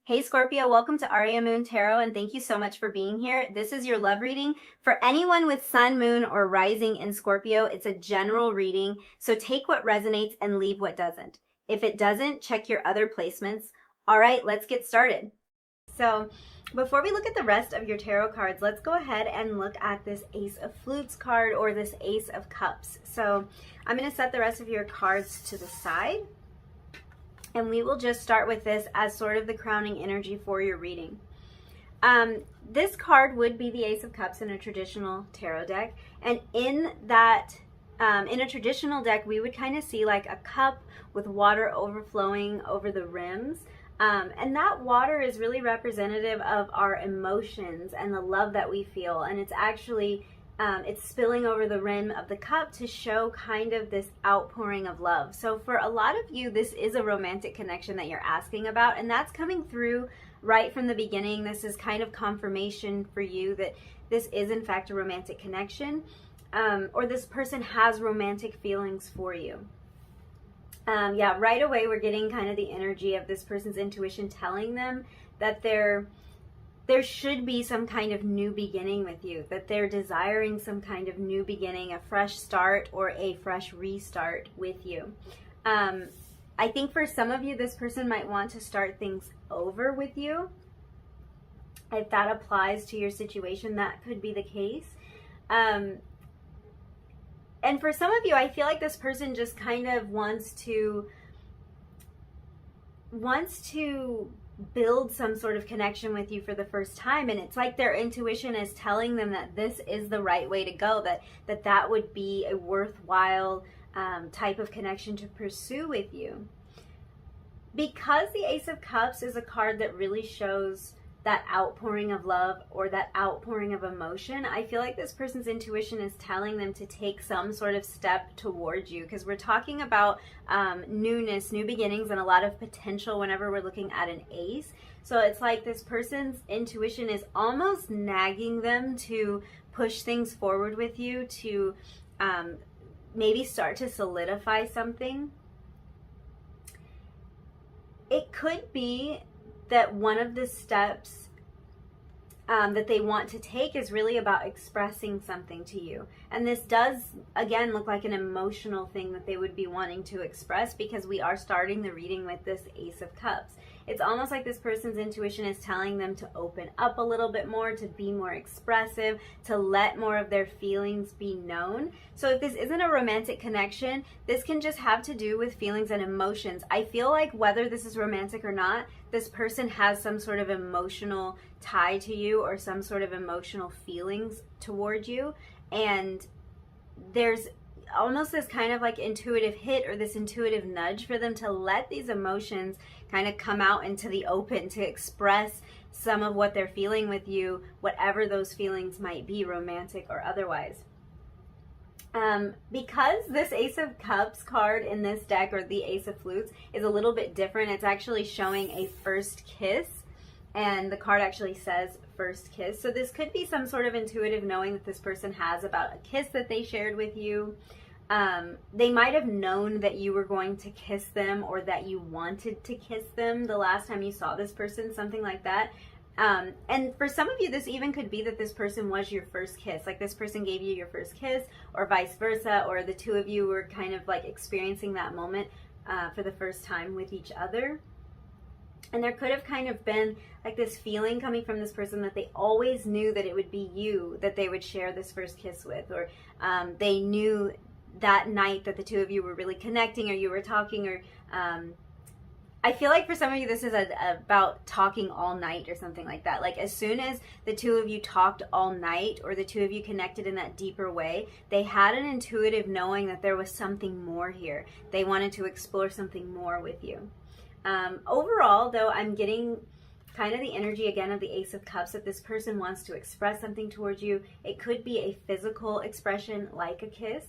Hey Scorpio, welcome to Aria Moon Tarot, and thank you so much for being here. This is your love reading for anyone with Sun, Moon, or Rising in Scorpio. It's a general reading, so take what resonates and leave what doesn't. If it doesn't, check your other placements. All right, let's get started. So before we look at the rest of your tarot cards, let's go ahead and look at this Ace of Flutes card or this Ace of Cups. So I'm going to set the rest of your cards to the side. And we will just start with this as sort of the crowning energy for your reading. This card would be the Ace of Cups in a traditional tarot deck. And in that, in a traditional deck, we would kind of see like a cup with water overflowing over the rims. And that water is really representative of our emotions and the love that we feel. And it's actually it's spilling over the rim of the cup to show kind of this outpouring of love. So for a lot of you, this is a romantic connection that you're asking about, and that's coming through right from the beginning. This is kind of confirmation for you that this is in fact a romantic connection, or this person has romantic feelings for you. Yeah, right away we're getting kind of the energy of this person's intuition telling them that there should be some kind of new beginning with you, that they're desiring some kind of new beginning, a fresh start or a fresh restart with you. I think for some of you, this person might want to start things over with you. If that applies to your situation, that could be the case. And for some of you, I feel like this person just kind of wants to build some sort of connection with you for the first time, and it's like their intuition is telling them that this is the right way to go, that would be a worthwhile type of connection to pursue with you. Because the Ace of Cups is a card that really shows that outpouring of love or that outpouring of emotion, I feel like this person's intuition is telling them to take some sort of step towards you, because we're talking about newness, new beginnings, and a lot of potential whenever we're looking at an ace. So it's like this person's intuition is almost nagging them to push things forward with you, to maybe start to solidify something. It could be that one of the steps that they want to take is really about expressing something to you. And this does, again, look like an emotional thing that they would be wanting to express, because we are starting the reading with this Ace of Cups. It's almost like this person's intuition is telling them to open up a little bit more, to be more expressive, to let more of their feelings be known. So if this isn't a romantic connection, this can just have to do with feelings and emotions. I feel like whether this is romantic or not, this person has some sort of emotional tie to you or some sort of emotional feelings toward you. And there's almost this kind of like intuitive hit or this intuitive nudge for them to let these emotions kind of come out into the open, to express some of what they're feeling with you, whatever those feelings might be, romantic or otherwise. Because this Ace of Cups card in this deck, or the Ace of Flutes, is a little bit different, it's actually showing a first kiss, and the card actually says first kiss. So this could be some sort of intuitive knowing that this person has about a kiss that they shared with you. They might have known that you were going to kiss them, or that you wanted to kiss them the last time you saw this person, something like that. And for some of you, this even could be that this person was your first kiss. Like this person gave you your first kiss, or vice versa, or the two of you were kind of like experiencing that moment for the first time with each other. And there could have kind of been like this feeling coming from this person that they always knew that it would be you that they would share this first kiss with, or they knew that night that the two of you were really connecting, or you were talking, or I feel like for some of you this is about talking all night or something like that. Like as soon as the two of you talked all night, or the two of you connected in that deeper way, they had an intuitive knowing that there was something more here. They wanted to explore something more with you. Overall, though, I'm getting kind of the energy again of the Ace of Cups, that this person wants to express something towards you. It could be a physical expression like a kiss.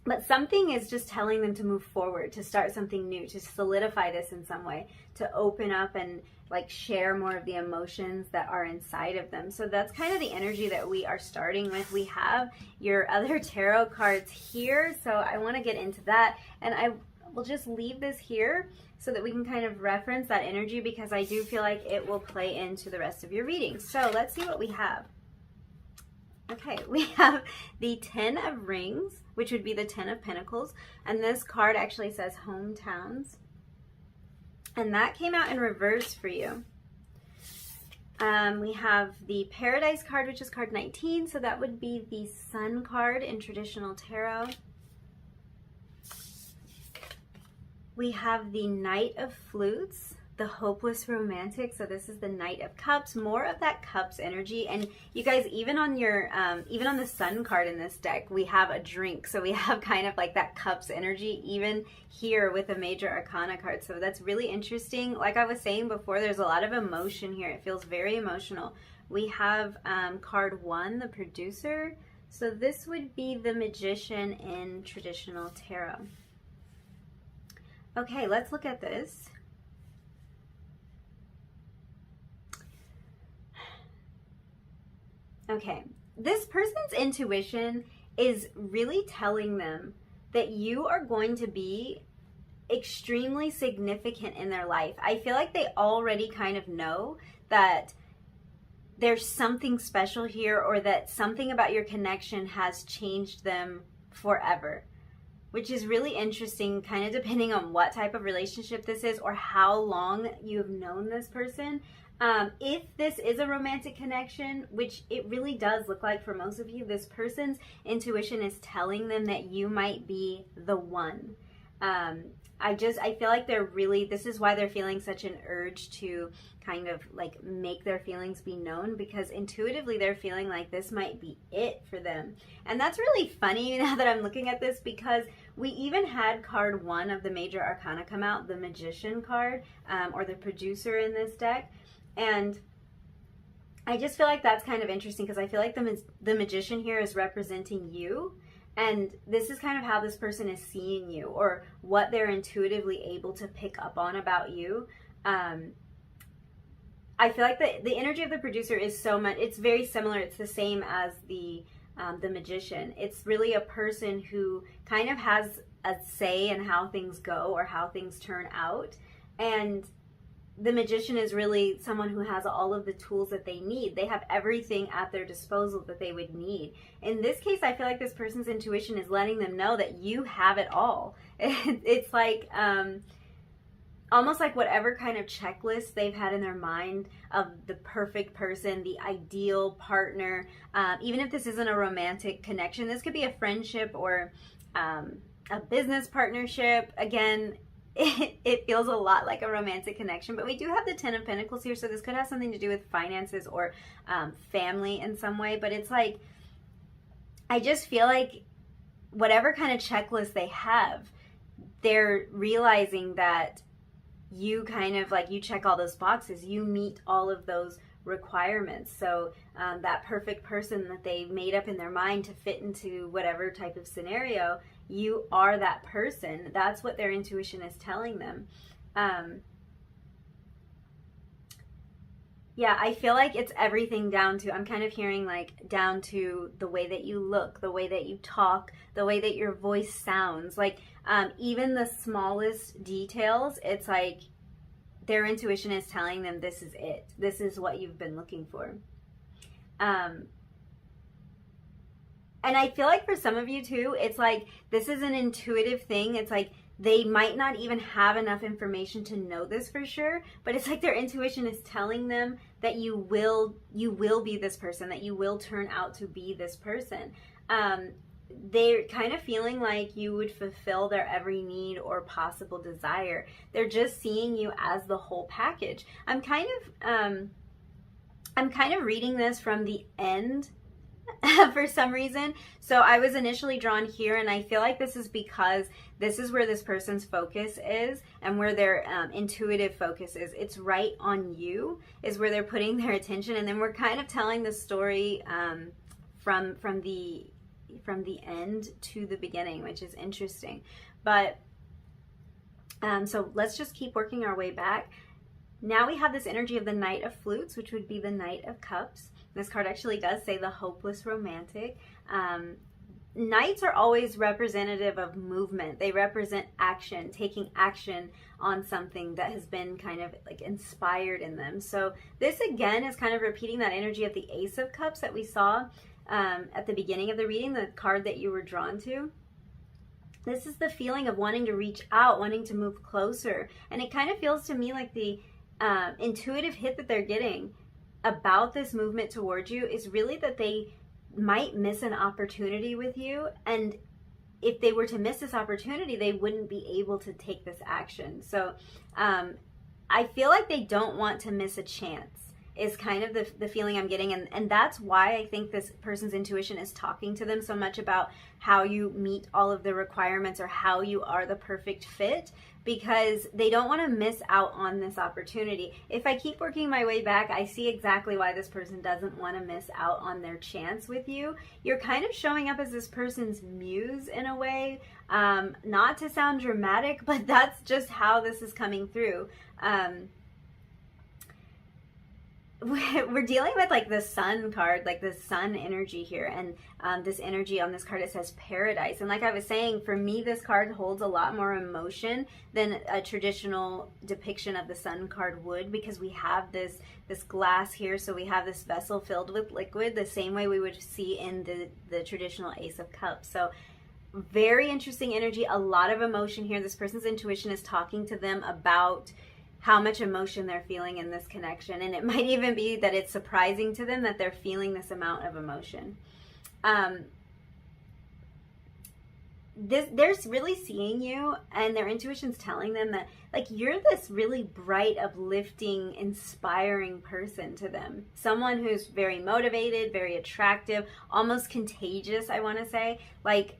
But something is just telling them to move forward, to start something new, to solidify this in some way, to open up and like share more of the emotions that are inside of them. So that's kind of the energy that we are starting with. We have your other tarot cards here, so I want to get into that. And we'll just leave this here so that we can kind of reference that energy, because I do feel like it will play into the rest of your reading. So let's see what we have. Okay, we have the 10 of Rings, which would be the 10 of Pentacles. And this card actually says hometowns. And that came out in reverse for you. We have the Paradise card, which is card 19. So that would be the Sun card in traditional tarot. We have the Knight of Flutes, the Hopeless Romantic. So this is the Knight of Cups, more of that Cups energy. And you guys, even on your, even on the Sun card in this deck, we have a drink. So we have kind of like that Cups energy, even here with a Major Arcana card. So that's really interesting. Like I was saying before, there's a lot of emotion here. It feels very emotional. We have card 1, the Producer. So this would be the Magician in traditional tarot. Okay, let's look at this. Okay, this person's intuition is really telling them that you are going to be extremely significant in their life. I feel like they already kind of know that there's something special here, or that something about your connection has changed them forever, which is really interesting, kind of depending on what type of relationship this is or how long you've known this person. If this is a romantic connection, which it really does look like for most of you, this person's intuition is telling them that you might be the one. I feel like they're really, this is why they're feeling such an urge to kind of like make their feelings be known, because intuitively they're feeling like this might be it for them. And that's really funny now that I'm looking at this, because we even had card 1 of the Major Arcana come out, the Magician card, or the Producer in this deck. And I just feel like that's kind of interesting, because I feel like the Magician here is representing you. And this is kind of how this person is seeing you, or what they're intuitively able to pick up on about you. I feel like the energy of the Producer is so much, it's very similar. It's the same as the Magician. It's really a person who kind of has a say in how things go or how things turn out. And the Magician is really someone who has all of the tools that they need. They have everything at their disposal that they would need. In this case, I feel like this person's intuition is letting them know that you have it all. It's like almost like whatever kind of checklist they've had in their mind of the perfect person, the ideal partner. Even if this isn't a romantic connection, this could be a friendship or a business partnership. Again, it feels a lot like a romantic connection, but we do have the 10 of Pentacles here, so this could have something to do with finances or family in some way. But it's like, I just feel like whatever kind of checklist they have, they're realizing that you kind of like, you check all those boxes, you meet all of those requirements. So that perfect person that they made up in their mind to fit into whatever type of scenario, you are that person. That's what their intuition is telling them. Yeah, I feel like it's everything down to, I'm kind of hearing like down to the way that you look, the way that you talk, the way that your voice sounds. Like even the smallest details, it's like their intuition is telling them this is it. This is what you've been looking for. And I feel like for some of you too, it's like this is an intuitive thing. It's like they might not even have enough information to know this for sure, but it's like their intuition is telling them that you will be this person, that you will turn out to be this person. They're kind of feeling like you would fulfill their every need or possible desire. They're just seeing you as the whole package. I'm kind of reading this from the end for some reason. So I was initially drawn here, and I feel like this is because this is where this person's focus is and where their intuitive focus is. It's right on you is where they're putting their attention. And then we're kind of telling the story from the end to the beginning, which is interesting. But so let's just keep working our way back. Now we have this energy of the Knight of Flutes, which would be the Knight of Cups. This card actually does say the hopeless romantic. Knights are always representative of movement. They represent action, taking action on something that has been kind of like inspired in them. So this again is kind of repeating that energy of the Ace of Cups that we saw at the beginning of the reading, the card that you were drawn to. This is the feeling of wanting to reach out, wanting to move closer. And it kind of feels to me like the intuitive hit that they're getting about this movement towards you is really that they might miss an opportunity with you, and if they were to miss this opportunity, they wouldn't be able to take this action. So I feel like they don't want to miss a chance is kind of the feeling I'm getting, and that's why I think this person's intuition is talking to them so much about how you meet all of the requirements or how you are the perfect fit, because they don't want to miss out on this opportunity. If I keep working my way back, I see exactly why this person doesn't want to miss out on their chance with you. You're kind of showing up as this person's muse in a way, not to sound dramatic, but that's just how this is coming through. We're dealing with like the sun card, like the sun energy here, and this energy on this card, it says paradise. And like I was saying, for me, this card holds a lot more emotion than a traditional depiction of the sun card would, because we have this glass here, so we have this vessel filled with liquid, the same way we would see in the traditional Ace of Cups. So very interesting energy, a lot of emotion here. This person's intuition is talking to them about how much emotion they're feeling in this connection. And it might even be that it's surprising to them that they're feeling this amount of emotion. They're really seeing you, and their intuition's telling them that like you're this really bright, uplifting, inspiring person to them. Someone who's very motivated, very attractive, almost contagious, I want to say. Like,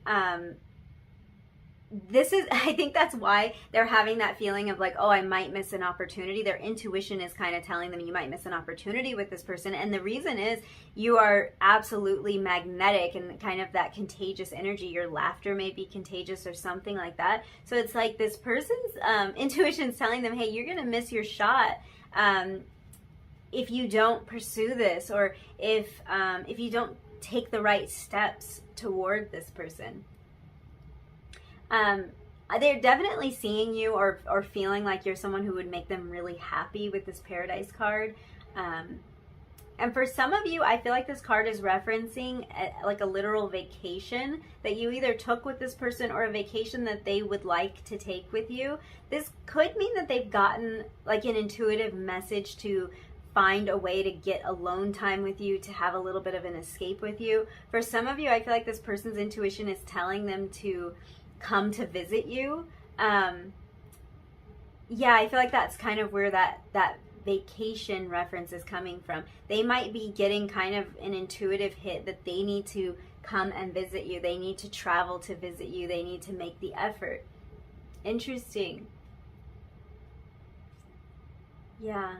I think that's why they're having that feeling of like, oh, I might miss an opportunity. Their intuition is kind of telling them you might miss an opportunity with this person. And the reason is you are absolutely magnetic and kind of that contagious energy. Your laughter may be contagious or something like that. So it's like this person's intuition is telling them, hey, you're going to miss your shot if you don't pursue this, or if you don't take the right steps toward this person. They're definitely seeing you or feeling like you're someone who would make them really happy with this paradise card. And for some of you, I feel like this card is referencing like a literal vacation that you either took with this person or a vacation that they would like to take with you. This could mean that they've gotten like an intuitive message to find a way to get alone time with you, to have a little bit of an escape with you. For some of you, I feel like this person's intuition is telling them to come to visit you. Yeah, I feel like that's kind of where that vacation reference is coming from. They might be getting kind of an intuitive hit that they need to come and visit you. They need to travel to visit you. They need to make the effort. Interesting. Yeah.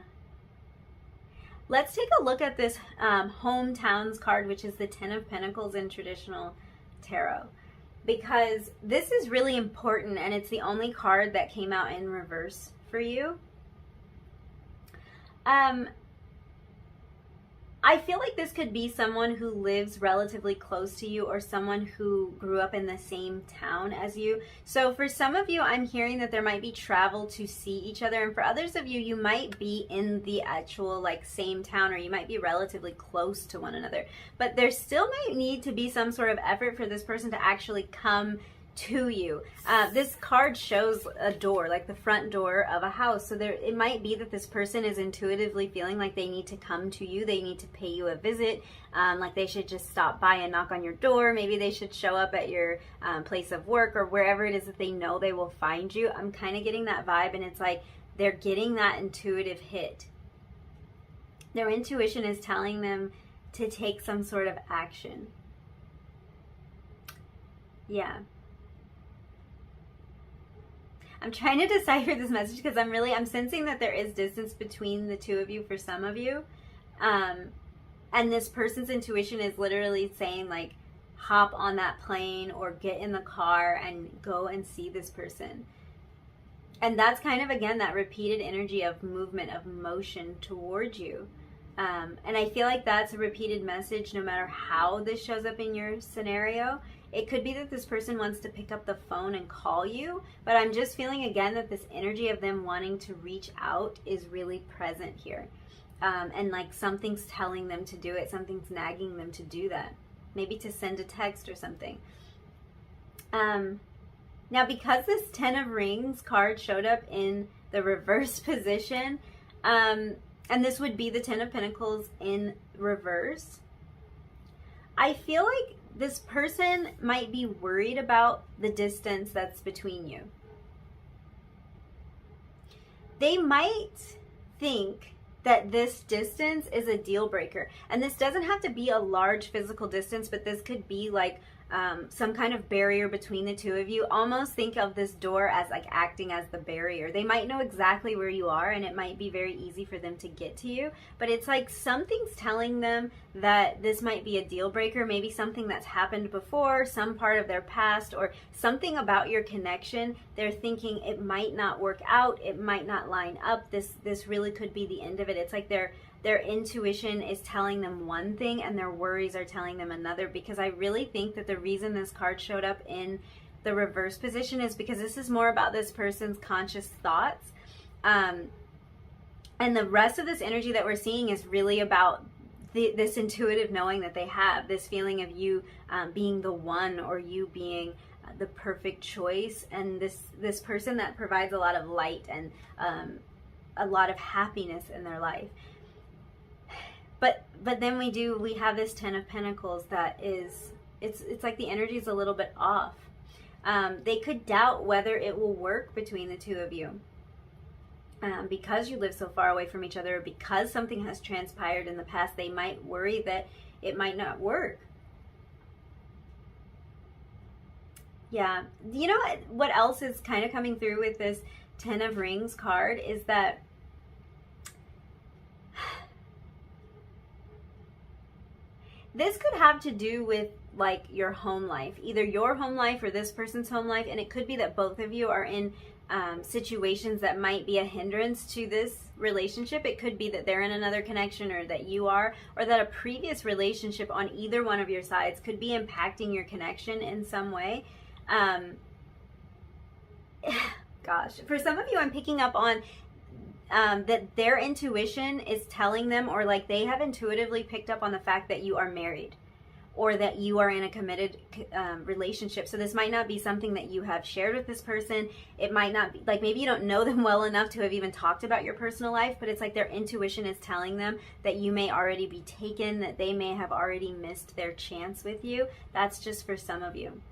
Let's take a look at this hometowns card, which is the Ten of Pentacles in traditional tarot, because this is really important, and it's the only card that came out in reverse for you. I feel like this could be someone who lives relatively close to you, or someone who grew up in the same town as you. So for some of you, I'm hearing that there might be travel to see each other, and for others of you, you might be in the actual like same town, or you might be relatively close to one another. But there still might need to be some sort of effort for this person to actually come to you. This card shows a door, like the front door of a house. So it might be that this person is intuitively feeling like they need to come to you. They need to pay you a visit. Like they should just stop by and knock on your door. Maybe they should show up at your place of work, or wherever it is that they know they will find you. I'm kind of getting that vibe, and it's like they're getting that intuitive hit. Their intuition is telling them to take some sort of action. Yeah. I'm trying to decipher this message because I'm sensing that there is distance between the two of you for some of you. And this person's intuition is literally saying like, hop on that plane or get in the car and go and see this person. And that's kind of, again, that repeated energy of movement, of motion towards you. And I feel like that's a repeated message no matter how this shows up in your scenario. It could be that this person wants to pick up the phone and call you, but I'm just feeling again that this energy of them wanting to reach out is really present here. And like something's telling them to do it, something's nagging them to do that. Maybe to send a text or something. Now, because this 10 of Rings card showed up in the reverse position, and this would be the 10 of Pentacles in reverse, I feel like this person might be worried about the distance that's between you. They might think that this distance is a deal breaker. And this doesn't have to be a large physical distance, but this could be like some kind of barrier between the two of you. Almost think of this door as like acting as the barrier. They might know exactly where you are and it might be very easy for them to get to you, but it's like something's telling them that this might be a deal breaker. Maybe something that's happened before, some part of their past, or something about your connection. They're thinking it might not work out, it might not line up, this really could be the end of it. It's like their intuition is telling them one thing and their worries are telling them another, because I really think that the reason this card showed up in the reverse position is because this is more about this person's conscious thoughts. And the rest of this energy that we're seeing is really about this intuitive knowing that they have, this feeling of you being the one, or you being the perfect choice, and this person that provides a lot of light and a lot of happiness in their life. But then we have this 10 of Pentacles that is, it's like the energy is a little bit off. They could doubt whether it will work between the two of you. Because you live so far away from each other, because something has transpired in the past, they might worry that it might not work. Yeah. You know what else is kind of coming through with this 10 of Rings card is that this could have to do with like your home life, either your home life or this person's home life. And it could be that both of you are in situations that might be a hindrance to this relationship. It could be that they're in another connection, or that you are, or that a previous relationship on either one of your sides could be impacting your connection in some way. Gosh, for some of you, I'm picking up on that their intuition is telling them, or like they have intuitively picked up on the fact that you are married, or that you are in a committed relationship. So this might not be something that you have shared with this person. It might not be, like maybe you don't know them well enough to have even talked about your personal life, but it's like their intuition is telling them that you may already be taken, that they may have already missed their chance with you. That's just for some of you.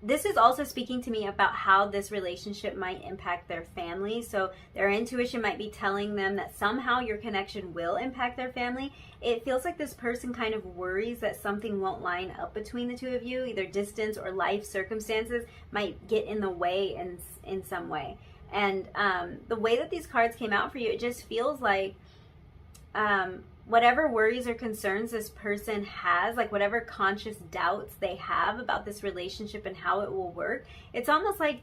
This is also speaking to me about how this relationship might impact their family. So their intuition might be telling them that somehow your connection will impact their family. It feels like this person kind of worries that something won't line up between the two of you. Either distance or life circumstances might get in the way in some way. And the way that these cards came out for you, it just feels like whatever worries or concerns this person has, like whatever conscious doubts they have about this relationship and how it will work, it's almost like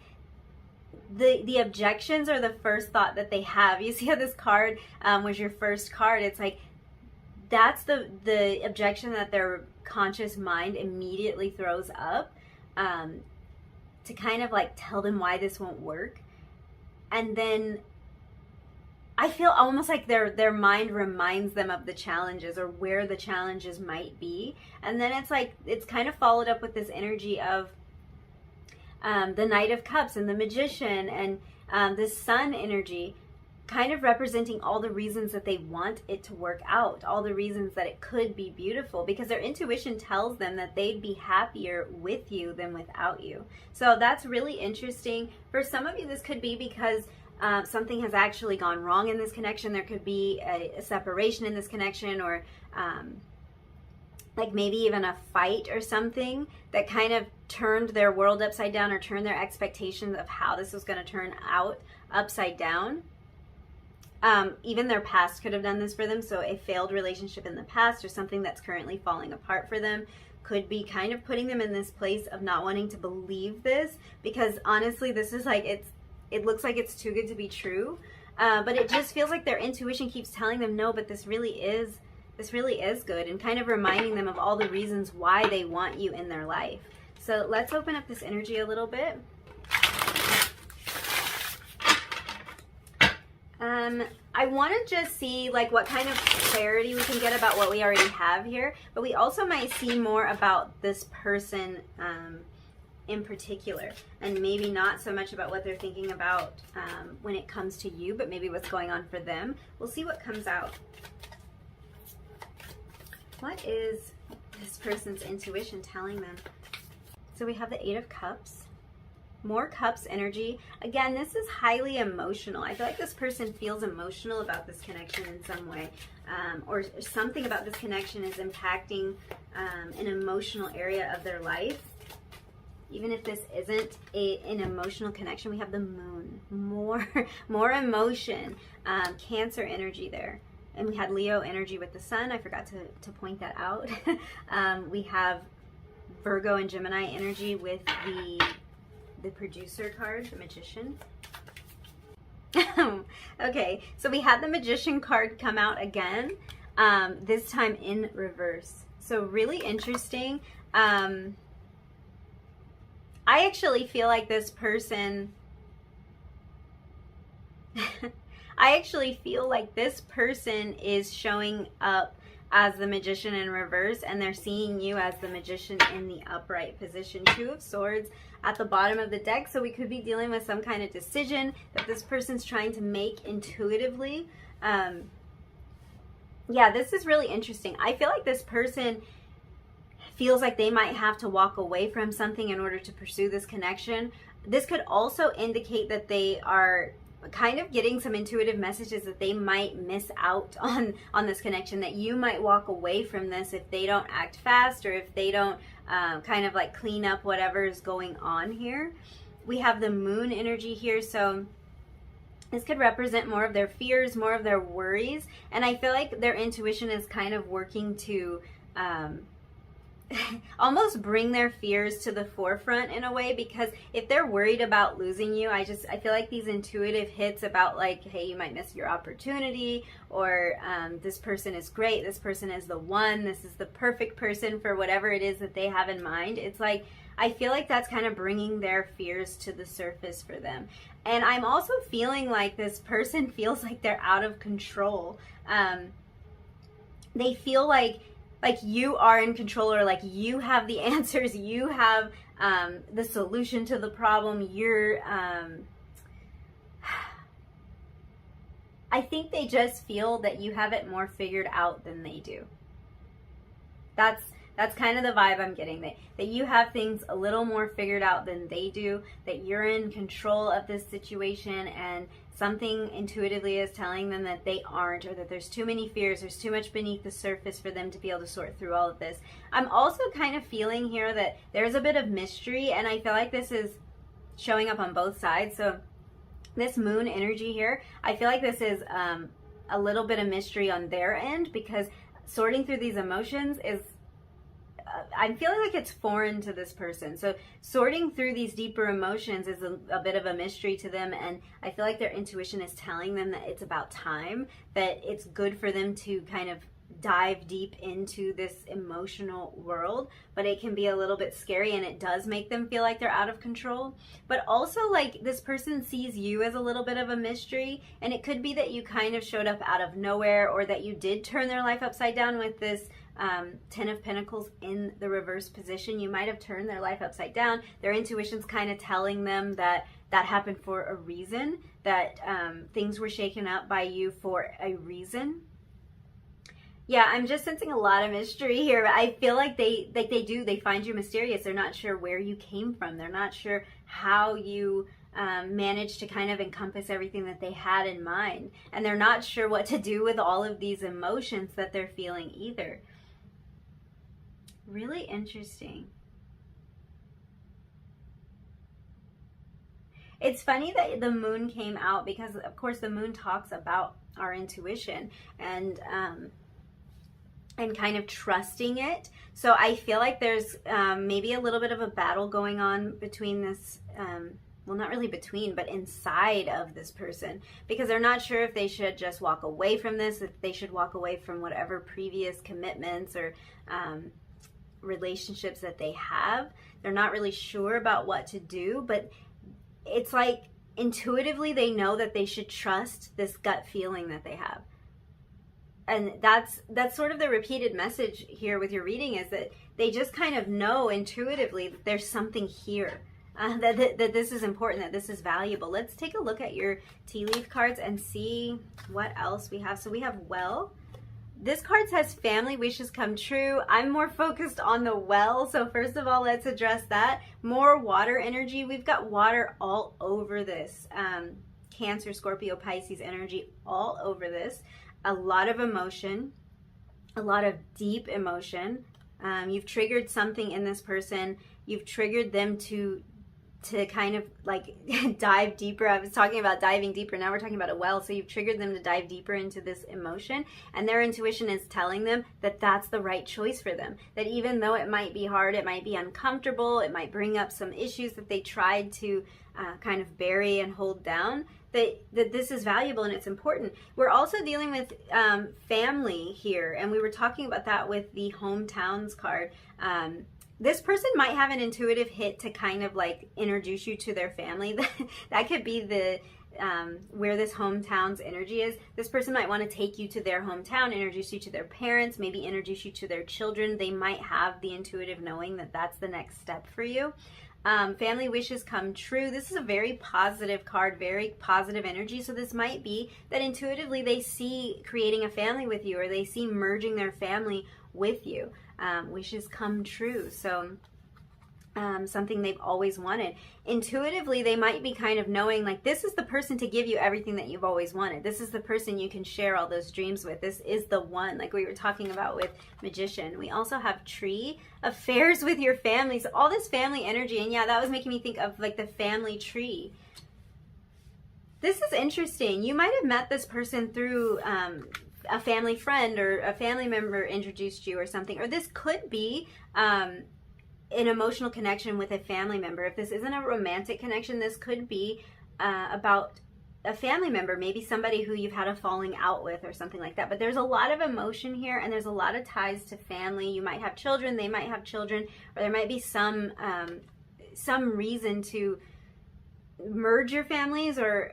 the objections are the first thought that they have. You see how this card was your first card? It's like that's the objection that their conscious mind immediately throws up to kind of like tell them why this won't work. And then I feel almost like their mind reminds them of the challenges, or where the challenges might be. And then it's like, it's kind of followed up with this energy of the Knight of Cups and the Magician and this Sun energy, kind of representing all the reasons that they want it to work out, all the reasons that it could be beautiful, because their intuition tells them that they'd be happier with you than without you. So that's really interesting. For some of you, this could be because something has actually gone wrong in this connection. There could be a separation in this connection, or like maybe even a fight or something that kind of turned their world upside down, or turned their expectations of how this was going to turn out upside down. Even their past could have done this for them. So a failed relationship in the past, or something that's currently falling apart for them, could be kind of putting them in this place of not wanting to believe this, because honestly, this is like, it looks like it's too good to be true, but it just feels like their intuition keeps telling them, no, but this really is this really is good, and kind of reminding them of all the reasons why they want you in their life. So let's open up this energy a little bit. I want to just see like what kind of clarity we can get about what we already have here, but we also might see more about this person in particular, and maybe not so much about what they're thinking about when it comes to you, but maybe what's going on for them. We'll see what comes out. What is this person's intuition telling them? So we have the Eight of Cups. More Cups energy. Again, this is highly emotional. I feel like this person feels emotional about this connection in some way, or something about this connection is impacting an emotional area of their life. Even if this isn't an emotional connection, we have the Moon. More emotion. Cancer energy there. And we had Leo energy with the Sun. I forgot to point that out. We have Virgo and Gemini energy with the producer card, the Magician. Okay, so we had the Magician card come out again, this time in reverse. So really interesting. I actually feel like this person is showing up as the Magician in reverse, and they're seeing you as the Magician in the upright position. Two of Swords at the bottom of the deck, so we could be dealing with some kind of decision that this person's trying to make intuitively. Yeah, this is really interesting. I feel like this person feels like they might have to walk away from something in order to pursue this connection. This could also indicate that they are kind of getting some intuitive messages that they might miss out on this connection, that you might walk away from this if they don't act fast, or if they don't kind of like clean up whatever is going on here. We have the Moon energy here, so this could represent more of their fears, more of their worries, and I feel like their intuition is kind of working to almost bring their fears to the forefront in a way, because if they're worried about losing you, I feel like these intuitive hits about like, hey, you might miss your opportunity, or this person is great, this person is the one, this is the perfect person for whatever it is that they have in mind. It's like, I feel like that's kind of bringing their fears to the surface for them. And I'm also feeling like this person feels like they're out of control. They feel like you are in control, or like you have the answers, you have the solution to the problem. You're I think they just feel that you have it more figured out than they do. That's kind of the vibe I'm getting, that you have things a little more figured out than they do, that you're in control of this situation, and something intuitively is telling them that they aren't, or that there's too many fears, there's too much beneath the surface for them to be able to sort through all of this. I'm also kind of feeling here that there's a bit of mystery, and I feel like this is showing up on both sides. So this Moon energy here, I feel like this is a little bit of mystery on their end, because sorting through these emotions is, I'm feeling like it's foreign to this person. So sorting through these deeper emotions is a bit of a mystery to them, and I feel like their intuition is telling them that it's about time, that it's good for them to kind of dive deep into this emotional world, but it can be a little bit scary, and it does make them feel like they're out of control. But also, like, this person sees you as a little bit of a mystery, and it could be that you kind of showed up out of nowhere, or that you did turn their life upside down with this Ten of Pentacles in the reverse position. You might have turned their life upside down. Their intuition's kind of telling them that that happened for a reason, that things were shaken up by you for a reason. Yeah, I'm just sensing a lot of mystery here. I feel like they find you mysterious. They're not sure where you came from. They're not sure how you managed to kind of encompass everything that they had in mind. And they're not sure what to do with all of these emotions that they're feeling either. Really interesting. It's funny that the Moon came out, because of course the Moon talks about our intuition and kind of trusting it. So I feel like there's maybe a little bit of a battle going on between well, not really between, but inside of this person, because they're not sure if they should just walk away from this, if they should walk away from whatever previous commitments or relationships that they have. They're not really sure about what to do, but it's like intuitively they know that they should trust this gut feeling that they have. And that's sort of the repeated message here with your reading, is that they just kind of know intuitively that there's something here, that this is important, that this is valuable. Let's take a look at your tea leaf cards and see what else we have. So we have well. This card says family wishes come true. I'm more focused on the well. So first of all, let's address that. More water energy. We've got water all over this. Cancer, Scorpio, Pisces energy all over this. A lot of emotion, a lot of deep emotion. You've triggered something in this person. You've triggered them to kind of like dive deeper. I was talking about diving deeper. Now we're talking about a well. So you've triggered them to dive deeper into this emotion, and their intuition is telling them that that's the right choice for them. That even though it might be hard, it might be uncomfortable, it might bring up some issues that they tried to kind of bury and hold down, that this is valuable and it's important. We're also dealing with family here, and we were talking about that with the hometowns card. This person might have an intuitive hit to kind of like introduce you to their family. That could be the where this hometown's energy is. This person might want to take you to their hometown, introduce you to their parents, maybe introduce you to their children. They might have the intuitive knowing that that's the next step for you. Family wishes come true. This is a very positive card, very positive energy. So this might be that intuitively they see creating a family with you, or they see merging their family with you. Wishes come true. So something they've always wanted. Intuitively, they might be kind of knowing like this is the person to give you everything that you've always wanted. This is the person you can share all those dreams with. This is the one, like we were talking about with Magician. We also have Tree, affairs with your family. So all this family energy, and yeah, that was making me think of like the family tree. This is interesting. You might have met this person through a family friend, or a family member introduced you or something, or this could be an emotional connection with a family member. If this isn't a romantic connection, this could be about a family member, maybe somebody who you've had a falling out with or something like that. But there's a lot of emotion here, and there's a lot of ties to family. You might have children, they might have children, or there might be some reason to merge your families, or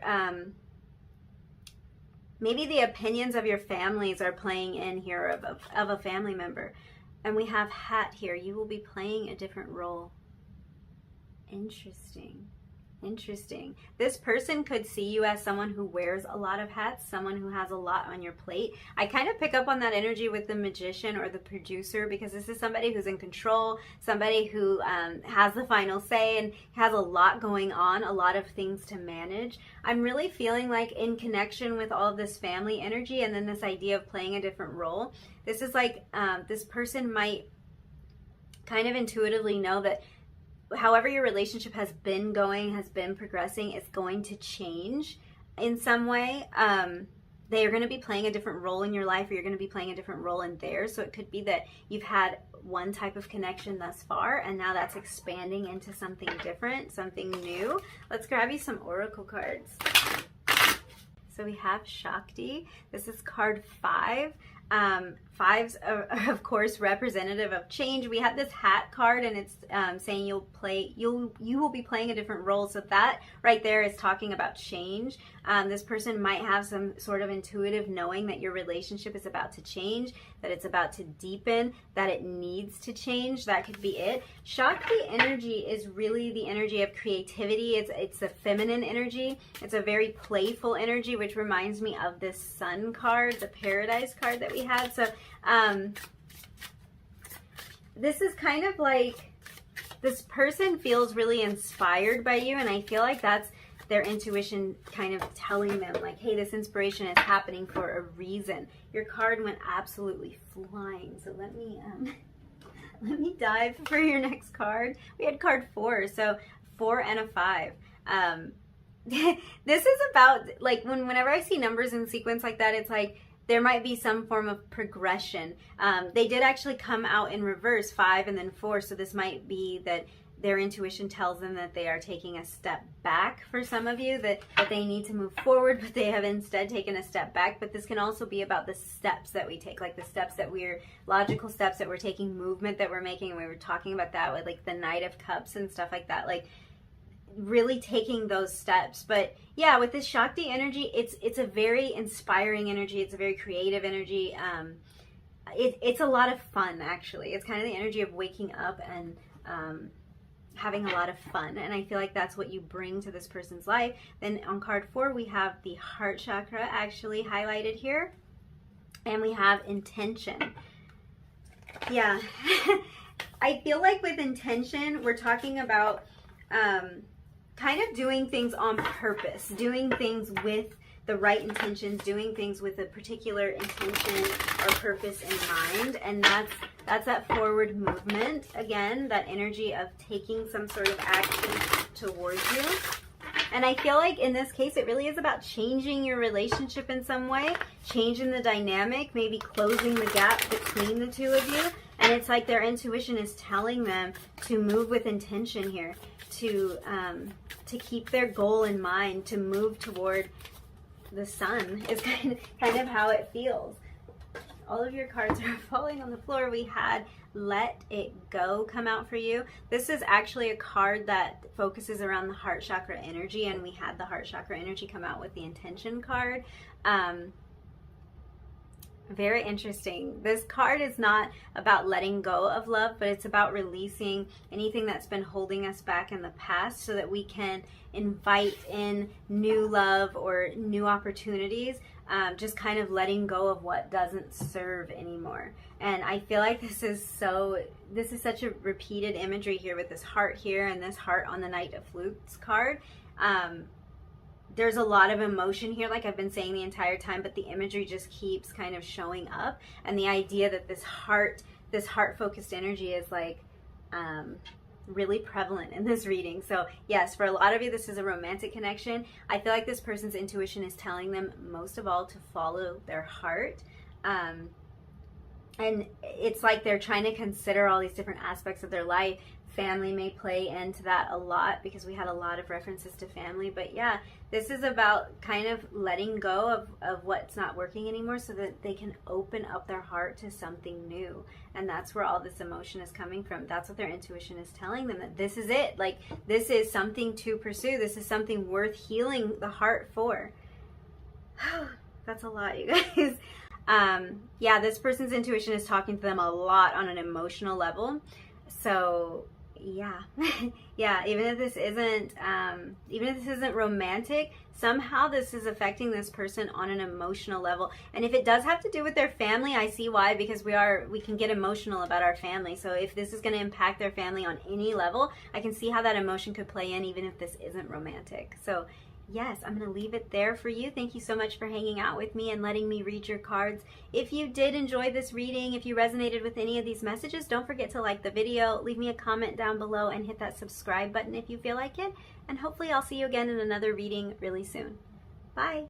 maybe the opinions of your families are playing in here of a family member. And we have hat here. You will be playing a different role. Interesting. Interesting. This person could see you as someone who wears a lot of hats, someone who has a lot on your plate. I kind of pick up on that energy with the Magician or the producer, because this is somebody who's in control, somebody who has the final say and has a lot going on, a lot of things to manage. I'm really feeling like in connection with all of this family energy, and then this idea of playing a different role. This is like this person might kind of intuitively know that however your relationship has been going, has been progressing, it's going to change in some way. They are going to be playing a different role in your life, or you're going to be playing a different role in theirs. So it could be that you've had one type of connection thus far, and now that's expanding into something different, something new. Let's grab you some oracle cards. So we have Shakti. This is card 5. Fives are, of course, representative of change. We have this hat card, and it's saying you will be playing a different role. So that right there is talking about change. This person might have some sort of intuitive knowing that your relationship is about to change, that it's about to deepen, that it needs to change. That could be it. Shakti energy is really the energy of creativity. It's a feminine energy. It's a very playful energy, which reminds me of this Sun card, the Paradise card that we had. So this is kind of like this person feels really inspired by you, and I feel like that's their intuition kind of telling them like, hey, this inspiration is happening for a reason. Your card went absolutely flying, so let me dive for your next card. We had card 4, so 4 and a 5. This is about like whenever I see numbers in sequence like that, it's like there might be some form of progression. They did actually come out in reverse, 5 and then 4, so this might be that their intuition tells them that they are taking a step back for some of you, that they need to move forward, but they have instead taken a step back. But this can also be about the steps that we take, like the steps that we're, logical steps that we're taking, movement that we're making. And we were talking about that with like the Knight of Cups and stuff like that, like really taking those steps. But yeah, with this Shakti energy, it's a very inspiring energy. It's a very creative energy. It's a lot of fun, actually. It's kind of the energy of waking up and having a lot of fun, and I feel like that's what you bring to this person's life. Then on card 4, we have the heart chakra actually highlighted here, and we have intention. Yeah. I feel like with intention, we're talking about kind of doing things on purpose, doing things with the right intentions, doing things with a particular intention or purpose in mind. And that's that forward movement, again, that energy of taking some sort of action towards you. And I feel like in this case, it really is about changing your relationship in some way, changing the dynamic, maybe closing the gap between the two of you. And it's like their intuition is telling them to move with intention here, to keep their goal in mind, to move toward the sun is kind of how it feels. All of your cards are falling on the floor. We had Let It Go come out for you. This is actually a card that focuses around the heart chakra energy, and we had the heart chakra energy come out with the intention card. Very interesting. This card is not about letting go of love, but it's about releasing anything that's been holding us back in the past so that we can invite in new love or new opportunities, just kind of letting go of what doesn't serve anymore. And I feel like this is such a repeated imagery here with this heart here and this heart on the Knight of Flutes card. There's a lot of emotion here, like I've been saying the entire time, but the imagery just keeps kind of showing up. And the idea that this heart-focused energy is like really prevalent in this reading. So yes, for a lot of you, this is a romantic connection. I feel like this person's intuition is telling them most of all to follow their heart. And it's like they're trying to consider all these different aspects of their life. Family may play into that a lot because we had a lot of references to family. But yeah, this is about kind of letting go of what's not working anymore so that they can open up their heart to something new. And that's where all this emotion is coming from. That's what their intuition is telling them, that this is it. Like, this is something to pursue. This is something worth healing the heart for. That's a lot, you guys. Yeah, this person's intuition is talking to them a lot on an emotional level. So yeah, yeah, even if this isn't romantic, somehow this is affecting this person on an emotional level. And if it does have to do with their family, I see why, because we can get emotional about our family. So if this is going to impact their family on any level, I can see how that emotion could play in, even if this isn't romantic. So yes, I'm going to leave it there for you. Thank you so much for hanging out with me and letting me read your cards. If you did enjoy this reading, if you resonated with any of these messages, don't forget to like the video, leave me a comment down below, and hit that subscribe button if you feel like it. And hopefully I'll see you again in another reading really soon. Bye.